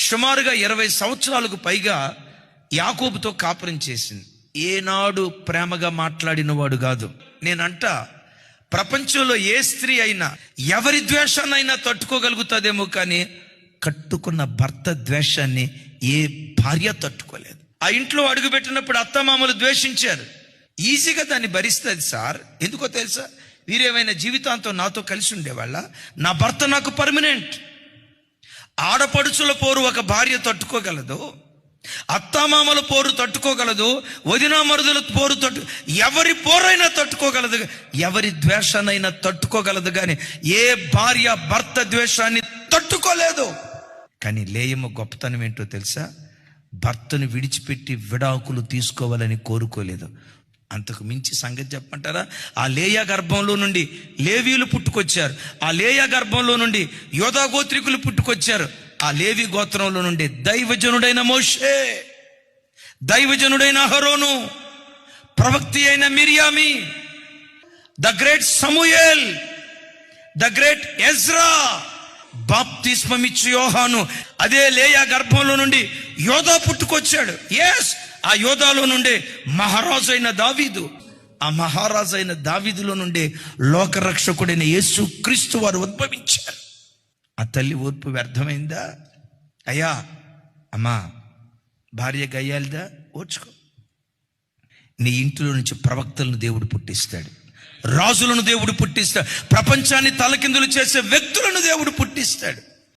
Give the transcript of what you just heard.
సుమారుగా 20 సంవత్సరాలకు పైగా యాకోబుతో కాపురం చేసింది. ఏనాడు ప్రేమగా మాట్లాడిన వాడు కాదు. నేనంట ప్రపంచంలో ఏ స్త్రీ అయినా ఎవరి ద్వేషాన్నైనా తట్టుకోగలుగుతుందేమో, కానీ కట్టుకున్న భర్త ద్వేషాన్ని ఏ భార్య తట్టుకోలేదు. ఆ ఇంట్లో అడుగుపెట్టినప్పుడు అత్తమామలు ద్వేషించారు, ఈజీగా దాన్ని భరిస్తుంది సార్. ఎందుకో తెలుసా? వీరేమైనా జీవితాంతం నాతో కలిసి ఉండేవాళ్ళ? నా భర్త నాకు పర్మనెంట్. ఆడపడుచుల పోరు ఒక భార్య తట్టుకోగలదు, అత్తామామల పోరు తట్టుకోగలదు, వదినా మరుదుల పోరు ఎవరి పోరైనా తట్టుకోగలదు, ఎవరి ద్వేషాన్నైనా తట్టుకోగలదు, కానీ ఏ భార్య భర్త ద్వేషాన్ని తట్టుకోలేదు. కానీ లేయమ్మ గొప్పతనం ఏంటో తెలుసా? భర్తను విడిచిపెట్టి విడాకులు తీసుకోవాలని కోరుకోలేదు. అంతకు మించి సంగతి చెప్పమంటారా? ఆ లేయా గర్భంలో నుండి లేవీలు పుట్టుకొచ్చారు, ఆ లేయా గర్భంలో నుండి యోధా గోత్రికులు పుట్టుకొచ్చారు, ఆ లేవి గోత్రంలో నుండి దైవజనుడైన మోషే, దైవజనుడైన అహరోను, ప్రవక్తి అయిన మిరియామి, the great Samuel, the great Ezra, బాప్తిస్మమిచ్చు యోహాను. అదే లేయా గర్భంలో నుండి యోధా పుట్టుకొచ్చాడు. ఎస్, ఆ యోధాలో నుండే మహారాజు అయిన దావీదు, ఆ మహారాజు అయిన దావీదులో నుండే లోకరక్షకుడైన యేసు క్రీస్తు వారు ఉద్భవించారు. ఆ తల్లి ఓర్పు వ్యర్థమైందా? అయ్యా అమ్మా, భార్య గయ్యాలిదా? ఓర్చుకో. నీ ఇంటిలో నుంచి ప్రవక్తలను దేవుడు పుట్టిస్తాడు, రాజులను దేవుడు పుట్టిస్తాడు, ప్రపంచాన్ని తలకిందులు చేసే వ్యక్తులను దేవుడు పుట్టిస్తాడు.